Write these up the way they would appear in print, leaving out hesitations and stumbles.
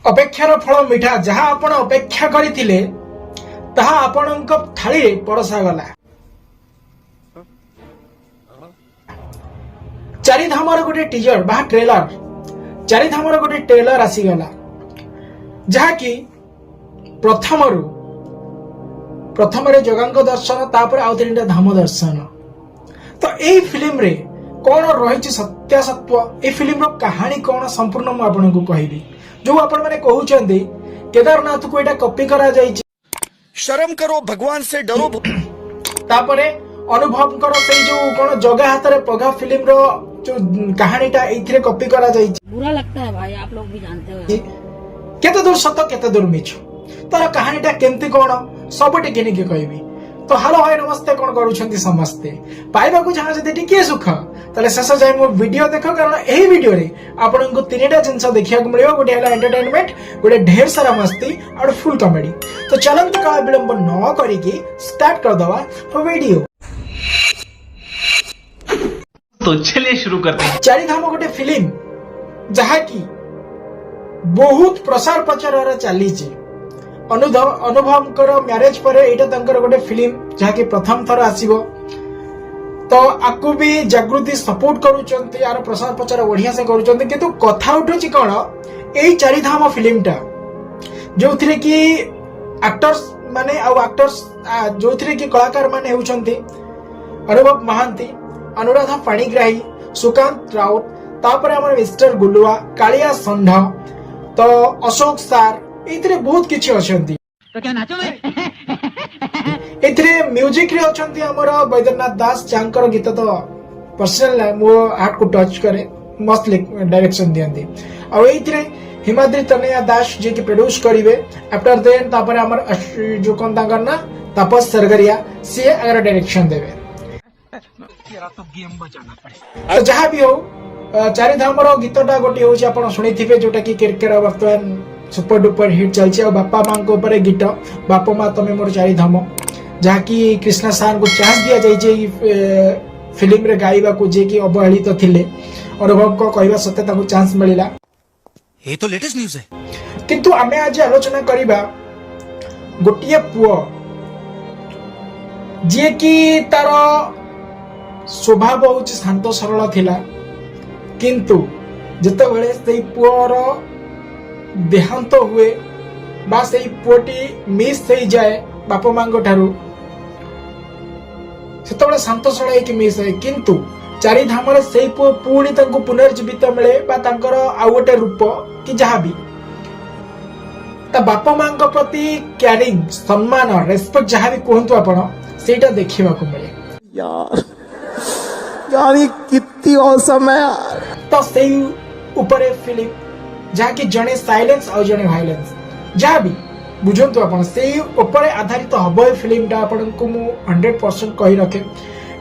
ଅପେକ୍ଷାର ଫଳ ମିଠା। ଯାହା ଆପଣ ଅପେକ୍ଷା କରିଥିଲେ ତାହା ଆପଣଙ୍କ ଥାଳିରେ ପରଷାଗଲା। ଚାରିଧାମର ଗୋଟେ ଟିଜର ବା ଟ୍ରେଲର, ଚାରିଧାମର ଗୋଟେ ଟ୍ରେଲର ଆସିଗଲା, ଯାହାକି ପ୍ରଥମରେ ଜଗାଙ୍କ ଦର୍ଶନ, ତାପରେ ଆଉ ତିନିଟା ଧାମ ଦର୍ଶନ। ତ ଏଇ ଫିଲ୍ମରେ କଣ ରହିଛି ସତ୍ୟାସତ୍ୟ, ଏଇ ଫିଲ୍ମର କାହାଣୀ କଣ ସମ୍ପୂର୍ଣ୍ଣ ମୁଁ ଆପଣଙ୍କୁ କହିବି। ଯୋଉ ଆପଣ ମାନେ କହୁଛନ୍ତି କେଦାରନାଥକୁ ଏଇଟା କପି କରାଯାଇଛି, शर्म करो, भगवान से डरो। ତାପରେ ଅନୁଭବଙ୍କର ସେଇ ଯୋଉ କଣ ଜଗା ହାତରେ ପଘା ଫିଲ୍ମର ଯୋଉ କାହାଣୀଟା ଏଇଥିରେ କପି କରାଯାଇଛି। बुरा लगता है भाई, आप लोग भी जानते हो। କେତେ ଦୂର ସତ କେତେ ଦୂର ମିଛ, ତାର କାହାଣୀଟା କେମିତି କଣ ସବୁ ଟିକେ ନିକେ କହିବି। ତ ହାଲୋ ଭାଇ ନମସ୍ତେ, କଣ କରୁଛନ୍ତି ସମସ୍ତେ? ପାଇବାକୁ ଚାହୁଁ ଯଦି ଟିକେ ସୁଖ, ତାହେଲେ ଶେଷ ଯାଏ ମୋ ଭିଡିଓ ଦେଖ, କାରଣ ଏହି ଭିଡିଓରେ ଆପଣଙ୍କୁ ତିନିଟା ଜିନିଷ ଦେଖିବାକୁ ମିଳିବ। ଗୋଟେ ହେଲା ଏଣ୍ଟରଟେନମେଣ୍ଟ, ଗୋଟେ ଢେର ସାରା ମସ୍ତି, ଆଉ ଫୁଲ କମେଡି। ତ ଚାଲନ୍ତୁ କାଳ ବିଳମ୍ବ ନ କରିକି ଷ୍ଟାର୍ଟ କରିଦବା ଭିଡିଓ। तो चलिए शुरू करते हैं। ଚାରିଧାମ ଗୋଟେ ଫିଲ୍ମ ଯାହାକି ବହୁତ ପ୍ରସାର ପ୍ରଚାରରେ ଚାଲିଛି। ଅନୁଭବଙ୍କର ମ୍ୟାରେଜ ପରେ ଏଇଟା ତାଙ୍କର ଗୋଟେ ଫିଲ୍ମ ଯାହାକି ପ୍ରଥମ ଥର ଆସିବ। ତ ଆକୁ ବି ଜାଗୃତି ସପୋର୍ଟ କରୁଛନ୍ତି, ଆର ପ୍ରସାର ପ୍ରଚାର ବଢିଆ ସେ କରୁଛନ୍ତି। କିନ୍ତୁ କଥା ଉଠୁଛି କଣ, ଏଇ ଚାରିଧାମ ଫିଲ୍ମଟା ଯୋଉଥିରେ କି ଆକ୍ଟର୍ସ ମାନେ ଆଉ ଆକ୍ଟର୍ସ ଯୋଉଥିରେ କି କଳାକାର ମାନେ ହେଉଛନ୍ତି ଅନୁଭବ ମହାନ୍ତି, ଅନୁରାଧା ପାଣିଗ୍ରାହୀ, ସୁକାନ୍ତ ରାଉତ, ତାପରେ ଆମର ମିଷ୍ଟର ଗୁଲୁଆ, କାଳିଆ ଷଣ୍ଢ, ତ ଅଶୋକ ସାର୍, ଏଇଥିରେ ବହୁତ କିଛି ଅଛନ୍ତି। ଏଥିରେ ମ୍ୟୁଜିକ ରେ ଅଛନ୍ତି ଆମର ବୈଦ୍ୟନାଥ ଦାସ, ଯାହାଙ୍କର ଗୀତ ତ ପର୍ସନାଲ ମୋ ହାର୍ଟ କୁ ଟଚ୍ କରେ, ମସ୍ତ ଡାଇରେକ୍ସନ ଦିଅନ୍ତି। ଆଉ ଏଇଥିରେ ହିମାଦ୍ରି ତନୟା ଦାସ ଯିଏକି ପ୍ରଡ୍ୟୁସ କରିବେ। ଆଫ୍ଟର ଦେନ୍ ତାପରେ ଆମର ଯୋଉ କଣ ତାଙ୍କର ନା ତାପସ ସରଗରିଆ, ସିଏ ଆଗର ଡାଇରେକ୍ସନ ଦେବେ। ତ ଯାହା ବି ହଉ, ଚାରିଧାମର ଗୀତଟା ଗୋଟେ ହଉଛି ଆପଣ ଶୁଣିଥିବେ, ଯୋଉଟା କି କ୍ରିକେଟ ବର୍ତ୍ତମାନ ସୁପର ଡୁପର ହିଟ୍ ଚାଲିଛି। ଆଉ ବାପା ମାଙ୍କ ଉପରେ ଗୀତ, ବାପା ମା ତମେ ମୋର ଚାରିଧାମ, ଯାହାକି କ୍ରିଷ୍ଣା ସାରଙ୍କୁ ଚାନ୍ସ ଦିଆଯାଇଛି ଏଇ ଫିଲ୍ମରେ ଗାଇବାକୁ, ଯିଏକି ଅବହେଳିତ ଥିଲେ। ଅନୁଭବଙ୍କ କହିବା ସତ୍ତ୍ୱେ ତାଙ୍କୁ ଚାନ୍ସ ମିଳିଲା। ये तो लेटेस्ट न्यूज है। କିନ୍ତୁ ଆମେ ଆଜି ଆଲୋଚନା କରିବା ଗୋଟିଏ ପୁଅ ଯିଏକି ତାର ସ୍ୱଭାବ ହଉଛି ଶାନ୍ତ ସରଳ ଥିଲା, କିନ୍ତୁ ଯେତେବେଳେ ସେଇ ପୁଅର ଦେହାନ୍ତ ହୁଏ ବା ସେଇ ପୁଅଟି ମିସ୍ ହେଇଯାଏ ବାପା ମାଙ୍କ ଠାରୁ, ସେତେବେଳେ ଶାନ୍ତ ସରଳ ହେଇକି ମିସ୍ ହୁଏ। କିନ୍ତୁ ଚାରିଧାମରେ ସେଇ ପୁଅ ପୁଣି ତାଙ୍କୁ ପୁନର୍ଜୀବିତ ମିଳେ, ବା ତାଙ୍କର ଆଉ ଗୋଟେ ରୂପ କି ଯାହାବି ତା ବାପା ମାଙ୍କ ପ୍ରତି କ୍ୟାରିଂ, ସମ୍ମାନ, ରେସ୍ପେକ୍ଟ ଯାହାବି କୁହନ୍ତୁ ଆପଣ, ସେଇଟା ଦେଖିବାକୁ ମିଳେ। यार ये कितनी औसम है यार। ତ ସେଇ ଉପରେ ଫିଲ୍ମ, ଯାହାକି ଜଣେ ସାଇଲେନ୍ସ ଆଉ ଜଣେ ଭାଇଲେନ୍ସ, ଯାହାବି ବୁଝନ୍ତୁ ଆପଣ, ସେଇ ଉପରେ ଆଧାରିତ ହବ ଏ ଫିଲ୍ମଟା। ଆପଣଙ୍କୁ ମୁଁ 100% କହି ରଖେ।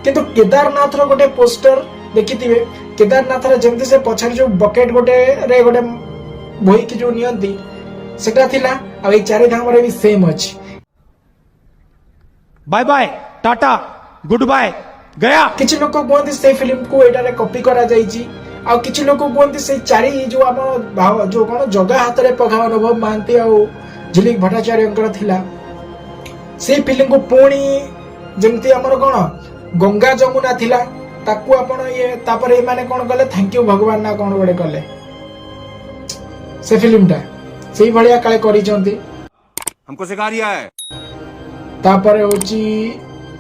କିନ୍ତୁ କେଦାରନାଥର ଗୋଟେ ପୋଷ୍ଟର ଦେଖିଥିବେ, କେଦାରନାଥର ଯେମିତି ସେ ପଛରେ ଯୋଉ ବକେଟ ଗୋଟେ ବୋହିକି ଯୋଉ ନିଅନ୍ତି ସେଟା ଥିଲା, ଆଉ ଏଇ ଚାରିଧାମରେ ବି ସେମ୍ ଅଛି। Bye bye tata good bye गया। କିଛି ଲୋକ କୁହନ୍ତି ସେଇ ଫିଲ୍ମକୁ ଏଇଟାରେ କପି କରାଯାଇଛି, ଆଉ କିଛି ଲୋକ କୁହନ୍ତି ସେଇ ଯୋଉ ଆମ ଯୋଉ କଣ ଜଗା ହାତରେ ପଘା ଅନୁଭବ ମହାନ୍ତି ଆଉ ଝିଲିକ ଭଟ୍ଟାଚାର୍ଯ୍ୟଙ୍କର ଥିଲା, ସେଇ ଫିଲ୍ମକୁ ପୁଣି ଯେମିତି ଆମର କଣ ଗଙ୍ଗା ଯମୁନା ଥିଲା, ତାକୁ ଆପଣ ତାପରେ ଏମାନେ କଣ କଲେ, ଥ୍ୟାଙ୍କ ୟୁ ଭଗବାନ ନା କଣ ଗୋଟେ କଲେ, ସେ ଫିଲ୍ମଟା ସେଇଭଳିଆ କାଳେ କରିଛନ୍ତି। हमको सिखा रिया है। ତାପରେ ହଉଛି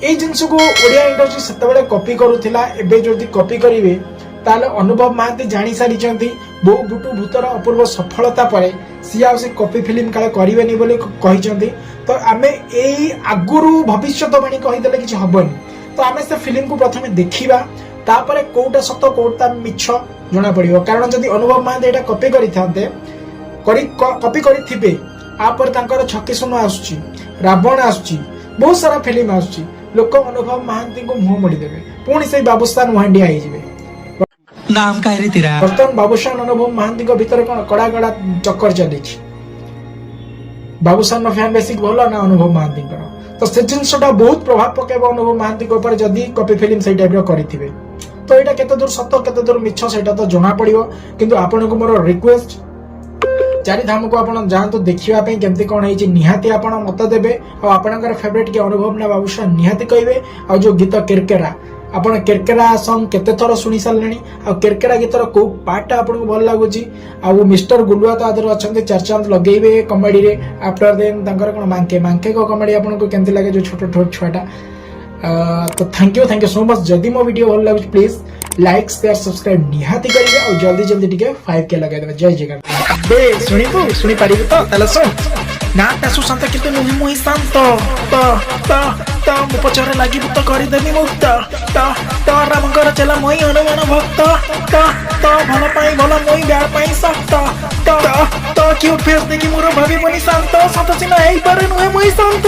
ଏଇ ଜିନିଷକୁ ଓଡିଆ ଇଣ୍ଡଷ୍ଟ୍ରି ସେତେବେଳେ କପି କରୁଥିଲା, ଏବେ ଯଦି କପି କରିବେ ତାହେଲେ ଅନୁଭବ ମହାନ୍ତି ଜାଣି ସାରିଛନ୍ତି ବୋଉ ବୁଟୁ ଭୂତର ଅପୂର୍ବ ସଫଳତା ପରେ ସିଏ ଆଉ ସେ କପି ଫିଲ୍ମ କାଳେ କରିବେନି ବୋଲି କହିଛନ୍ତି। ତ ଆମେ ଏଇ ଆଗରୁ ଭବିଷ୍ୟତବାଣୀ କହିଦେଲେ କିଛି ହବନି। ତ ଆମେ ସେ ଫିଲ୍ମକୁ ପ୍ରଥମେ ଦେଖିବା, ତାପରେ କୋଉଟା ସତ କୋଉଟା ମିଛ ଜଣା ପଡିବ। କାରଣ ଯଦି ଅନୁଭବ ମହାନ୍ତି ଏଇଟା କପି କରିଥାନ୍ତେ, କପି କରିଥିବେ, ତାପରେ ତାଙ୍କର ଛକି ଶୂନ ଆସୁଛି, ରାବଣ ଆସୁଛି, ବହୁତ ସାରା ଫିଲ୍ମ ଆସୁଛି, ଲୋକ ଅନୁଭବ ମହାନ୍ତିଙ୍କୁ ମୁହଁ ମୋଡିଦେବେ, ପୁଣି ସେଇ ବାବୁସାନ ମହାଣ୍ଡିଆ ହେଇଯିବେ। नाम का रे तेरा। ବର୍ତ୍ତମାନ ବାବୁସାନ ଅନୁଭବ ମହାନ୍ତିଙ୍କ ଭିତରେ କଣ କଡା କଡା ଚକ୍କର ଚାଲିଛି। ବାବୁସାନ ଫ୍ୟାନ ବେଶୀ ଭଲ ନା ଅନୁଭବ ମହାନ୍ତିଙ୍କର? ତ ସେ ଜିନିଷଟା ବହୁତ ପ୍ରଭାବ ପକେଇବ ଅନୁଭବ ମହାନ୍ତିଙ୍କ ଉପରେ ଯଦି କପି ଫିଲ୍ମ ସେଇ ଟାଇପର କରିଥିବେ। ତ ଏଇଟା କେତେ ଦୂର ସତ କେତେ ଦୂର ମିଛ ସେଇଟା ତ ଜଣା ପଡିବ। କିନ୍ତୁ ଆପଣଙ୍କୁ ମୋର ରିକ୍ୱେଷ୍ଟ, चारि धाम को आपण जांतु देखिबा पे केमती कोन हेछि निहाती आपण मत देबे और आपणकर फेवरेट के अनुभव ना बाबूशा निहाती कहबे और जो गीत केरकेरा आपण केरकेरा सॉन्ग केते थरो सुनी सारलेनी और केरकेरा गीतर को पार्ट आपण को भल लागुची और मिस्टर गुलुआ तो आदर अछंती चर्चा लगेइबे कॉमेडी रे आफ्टर देन तंकर कोन मांके को कॉमेडी आपण को केमती लागे जो छोटो छुआटा तो थैंक यू सो मच जदि मो वीडियो भल लागुची प्लीज लाइक शेयर सब्सक्राइब निहाती करिवे और जल्दी जल्दी टिके 5 के लगाइ देबे जय जगन्नाथ बे सुनी पारिबे तो तले सुन ना तासु संत किंतु नुहि मुहि शांत त मु पछरे लागि तो करि देबी मुक्त त रामकर चला मोहि हनुमान भक्त त भल पाई भल मोहि गार पाई सक्त त क्यों फेस देखि मोर भाभी बनी शांत सत सिना एई पारे नुहि मुहि शांत